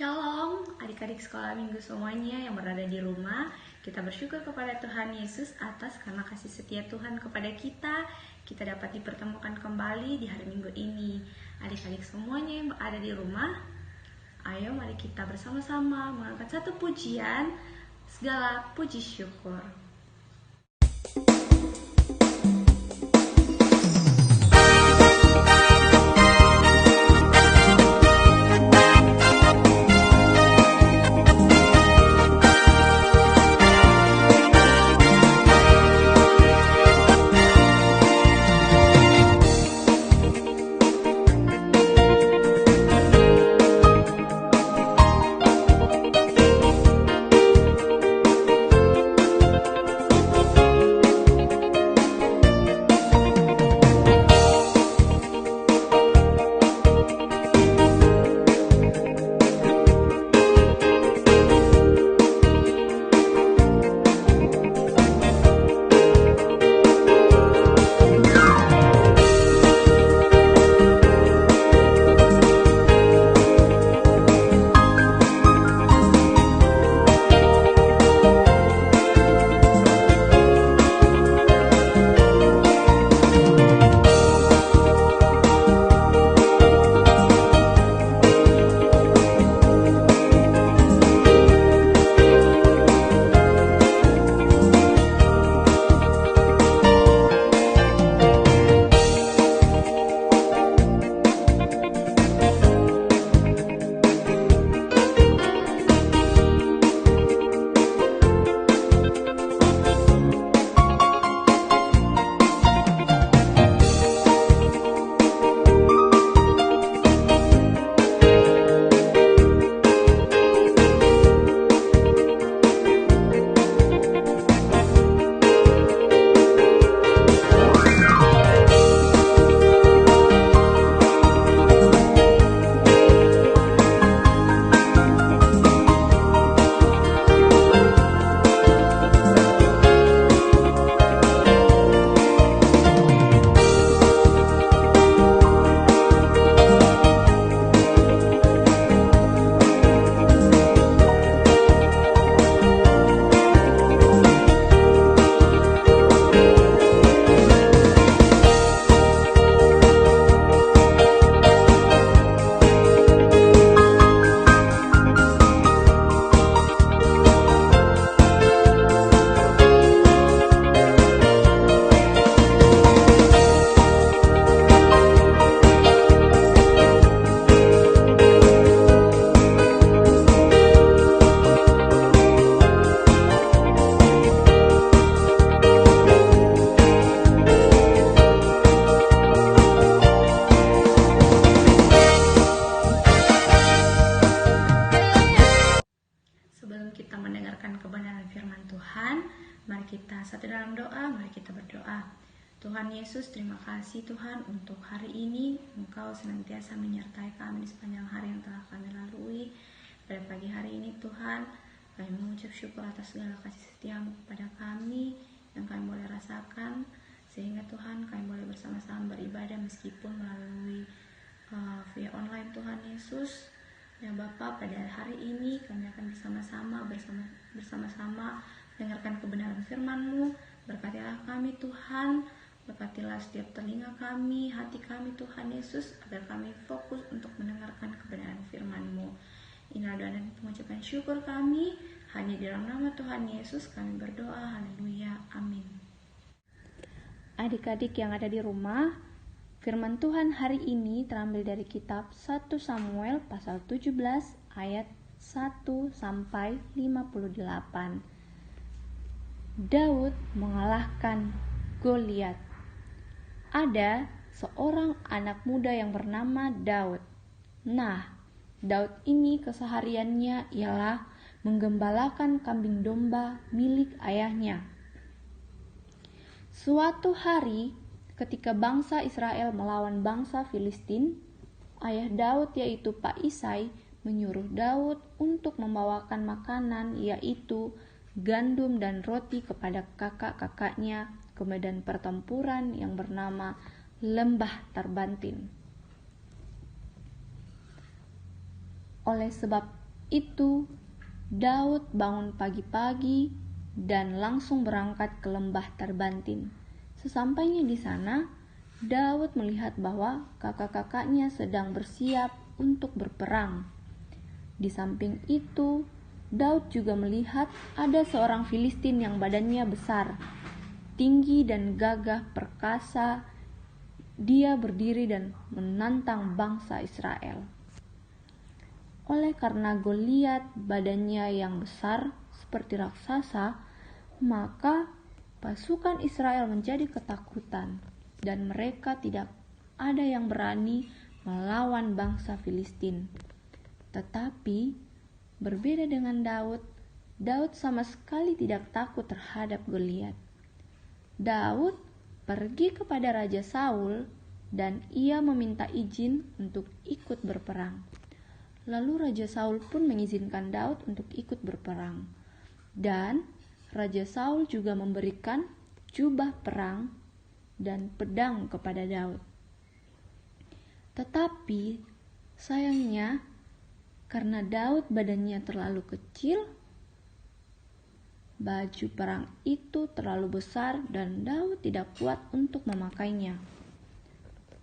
Shalom adik-adik sekolah minggu semuanya yang berada di rumah. Kita bersyukur kepada Tuhan Yesus atas karena kasih setia Tuhan kepada kita. Kita dapat dipertemukan kembali di hari minggu ini. Adik-adik semuanya yang berada di rumah, ayo mari kita bersama-sama mengangkat satu pujian, segala puji syukur. Kita mendengarkan kebenaran firman Tuhan, mari kita satu dalam doa, mari kita berdoa. Tuhan Yesus, terima kasih Tuhan untuk hari ini. Engkau senantiasa menyertai kami di sepanjang hari yang telah kami lalui. Pada pagi hari ini Tuhan, kami mengucap syukur atas segala kasih setiamu kepada kami yang kami boleh rasakan, sehingga Tuhan kami boleh bersama-sama beribadah meskipun melalui via online Tuhan Yesus. Ya Bapa, pada hari ini kami akan bersama-sama mendengarkan kebenaran firman-Mu. Berkatilah kami Tuhan, berkatilah setiap telinga kami, hati kami Tuhan Yesus, agar kami fokus untuk mendengarkan kebenaran firman-Mu. Inilah doa dan pengucapan syukur kami, hanya di dalam nama Tuhan Yesus kami berdoa, haleluya, amin. Adik-adik yang ada di rumah, firman Tuhan hari ini terambil dari kitab 1 Samuel pasal 17 ayat 1 sampai 58. Daud mengalahkan Goliat. Ada seorang anak muda yang bernama Daud. Nah, Daud ini kesehariannya ialah menggembalakan kambing domba milik ayahnya. Suatu hari ketika bangsa Israel melawan bangsa Filistin, ayah Daud yaitu Pak Isai menyuruh Daud untuk membawakan makanan yaitu gandum dan roti kepada kakak-kakaknya ke medan pertempuran yang bernama Lembah Tarbantin. Oleh sebab itu Daud bangun pagi-pagi dan langsung berangkat ke lembah Tarbantin. Sesampainya di sana, Daud melihat bahwa kakak-kakaknya sedang bersiap untuk berperang. Di samping itu, Daud juga melihat ada seorang Filistin yang badannya besar, tinggi dan gagah perkasa. Dia berdiri dan menantang bangsa Israel. Oleh karena Goliat badannya yang besar seperti raksasa, maka pasukan Israel menjadi ketakutan dan mereka tidak ada yang berani melawan bangsa Filistin. Tetapi berbeda dengan Daud, Daud sama sekali tidak takut terhadap Goliat. Daud pergi kepada Raja Saul dan ia meminta izin untuk ikut berperang. Lalu Raja Saul pun mengizinkan Daud untuk ikut berperang. Dan Raja Saul juga memberikan jubah perang dan pedang kepada Daud. Tetapi sayangnya karena Daud badannya terlalu kecil, baju perang itu terlalu besar dan Daud tidak kuat untuk memakainya.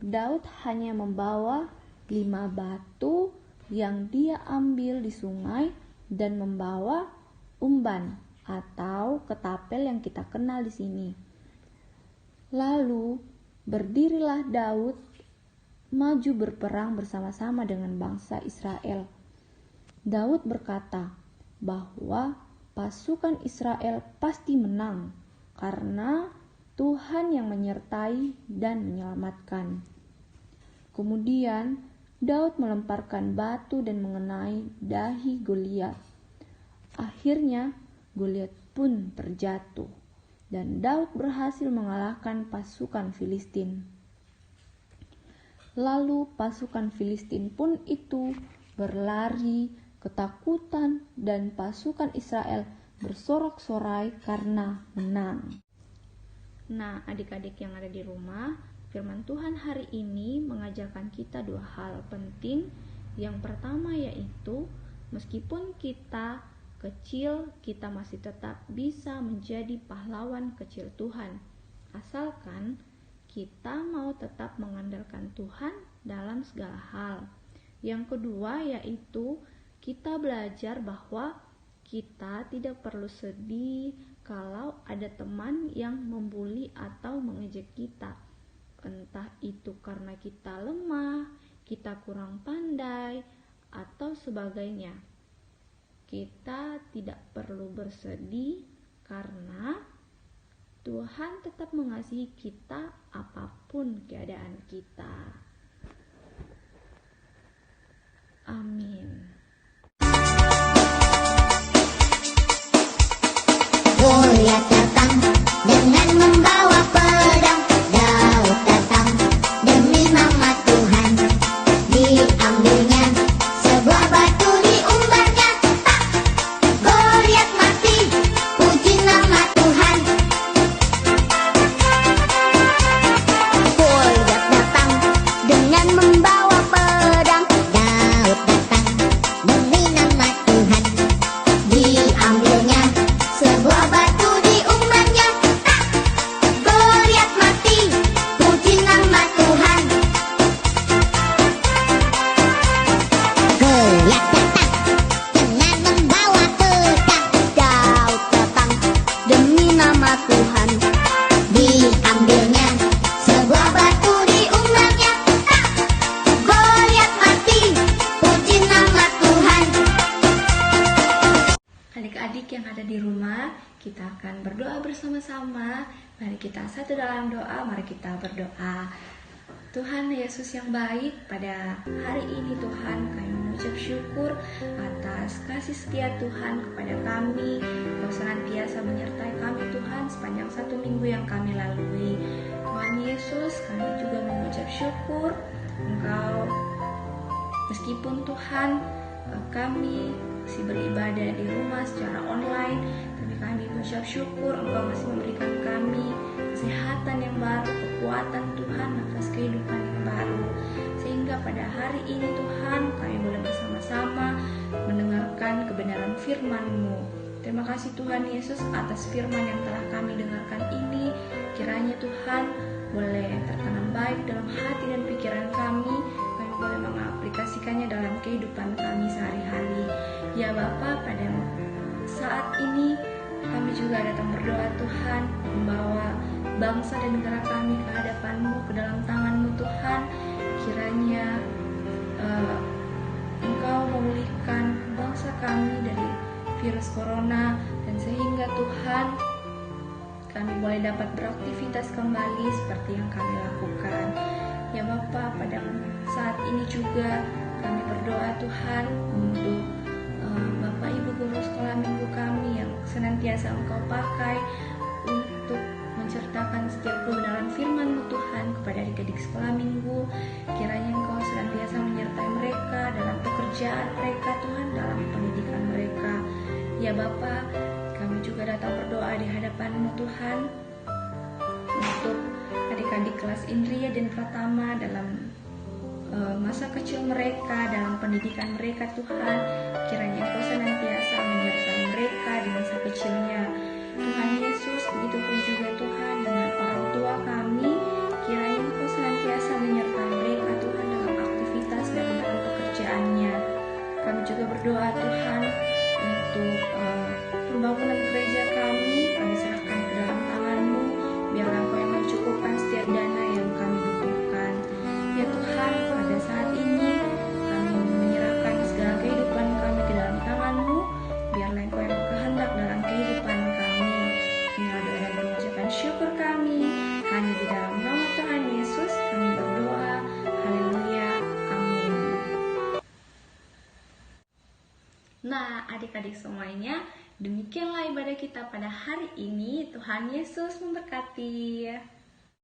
Daud hanya membawa 5 batu yang dia ambil di sungai dan membawa umban atau ketapel yang kita kenal di sini. Lalu berdirilah Daud maju berperang bersama-sama dengan bangsa Israel. Daud berkata bahwa pasukan Israel pasti menang karena Tuhan yang menyertai dan menyelamatkan. Kemudian Daud melemparkan batu dan mengenai dahi Goliat. Akhirnya Goliat pun terjatuh dan Daud berhasil mengalahkan pasukan Filistin. Lalu pasukan Filistin pun itu berlari ketakutan dan pasukan Israel bersorak-sorai karena menang. Nah, adik-adik yang ada di rumah, firman Tuhan hari ini mengajarkan kita 2 hal penting. Yang pertama yaitu, meskipun kita kecil, kita masih tetap bisa menjadi pahlawan kecil Tuhan. Asalkan kita mau tetap mengandalkan Tuhan dalam segala hal. Yang kedua yaitu, kita belajar bahwa kita tidak perlu sedih kalau ada teman yang membuli atau mengejek kita. Entah itu karena kita lemah, kita kurang pandai, atau sebagainya. Kita tidak perlu bersedih karena Tuhan tetap mengasihi kita apapun keadaan kita. Amin. Goliat datang dengan membawa pedang. Daud datang demi nama Tuhan. Diambilnya sebuah batu, diumbarnya, tak, Goliat mati. Puji nama Tuhan. Goliat datang dengan membawa pedang. Daud datang demi nama Tuhan. Diambilnya sebuah batu, diumbarnya, tak, Goliat mati. Puji nama Tuhan. Goliat datang dengan membawa pedang. Daud datang demi nama Tuhan. Diambilnya sebuah batu, diumbarnya, tak, Goliat mati. Puji nama Tuhan. Adik-adik yang ada di rumah, kita akan berdoa bersama-sama. Mari kita satu dalam doa, mari kita berdoa. Tuhan Yesus yang baik, pada hari ini Tuhan kami mengucap syukur atas kasih setia Tuhan kepada kami. Kau senantiasa menyertai kami Tuhan sepanjang 1 minggu yang kami lalui. Tuhan Yesus, kami juga mengucap syukur Engkau, meskipun Tuhan kami masih beribadah di rumah secara online, tapi kami mengucap syukur Engkau masih memberikan kami kesehatan yang baru, kekuatan Tuhan, nafas kehidupan yang baru, sehingga pada hari ini Tuhan kami boleh bersama-sama mendengar kebenaran firman-Mu. Terima kasih Tuhan Yesus atas firman yang telah kami dengarkan ini. Kiranya Tuhan boleh tertanam baik dalam hati dan pikiran kami boleh mengaplikasikannya dalam kehidupan kami sehari-hari. Ya Bapa, pada saat ini kami juga datang berdoa Tuhan, membawa bangsa dan negara kami ke hadapan-Mu, ke dalam tangan-Mu Tuhan. Kiranya Engkau memulihkan bangsa kami dari virus corona, dan sehingga Tuhan kami boleh dapat beraktivitas kembali seperti yang kami lakukan. Ya Bapa, pada saat ini juga kami berdoa Tuhan untuk Bapak Ibu guru sekolah minggu kami yang senantiasa Engkau pakai untuk menceritakan setiap kebenaran firman-Mu Tuhan kepada adik-adik sekolah minggu. Kiranya Engkau senantiasa menyertai mereka dalam pekerjaan mereka Tuhan, dalam pendidikan mereka. Ya Bapa, kami juga datang berdoa di hadapan-Mu Tuhan untuk adik-adik kelas Indria dan Pratama dalam masa kecil mereka, dalam pendidikan mereka Tuhan. Kiranya Engkau senantiasa menyertai mereka di masa kecilnya Tuhan Yesus. Begitupun juga Tuhan dengan orang tua kami, kiranya Engkau senantiasa menyertai mereka Tuhan dalam aktivitas dan dalam pekerjaannya. Kami juga berdoa Tuhan untuk pembangunan gereja kami serahkan ke dalam tangan-Mu. Biarlah Engkau yang mencukupkan setiap dana yang kami butuhkan. Ya Tuhan, pada saat ini kami menyerahkan segala kehidupan kami ke dalam tangan-Mu. Biarlah Engkau yang berkehendak dalam kehidupan kami. Inilah doa dan mengucapkan syukur kami hanya di dalam nama Tuhan Yesus kami berdoa. Haleluya, amin. Nah, adik-adik semuanya, demikianlah ibadah kita pada hari ini. Tuhan Yesus memberkati.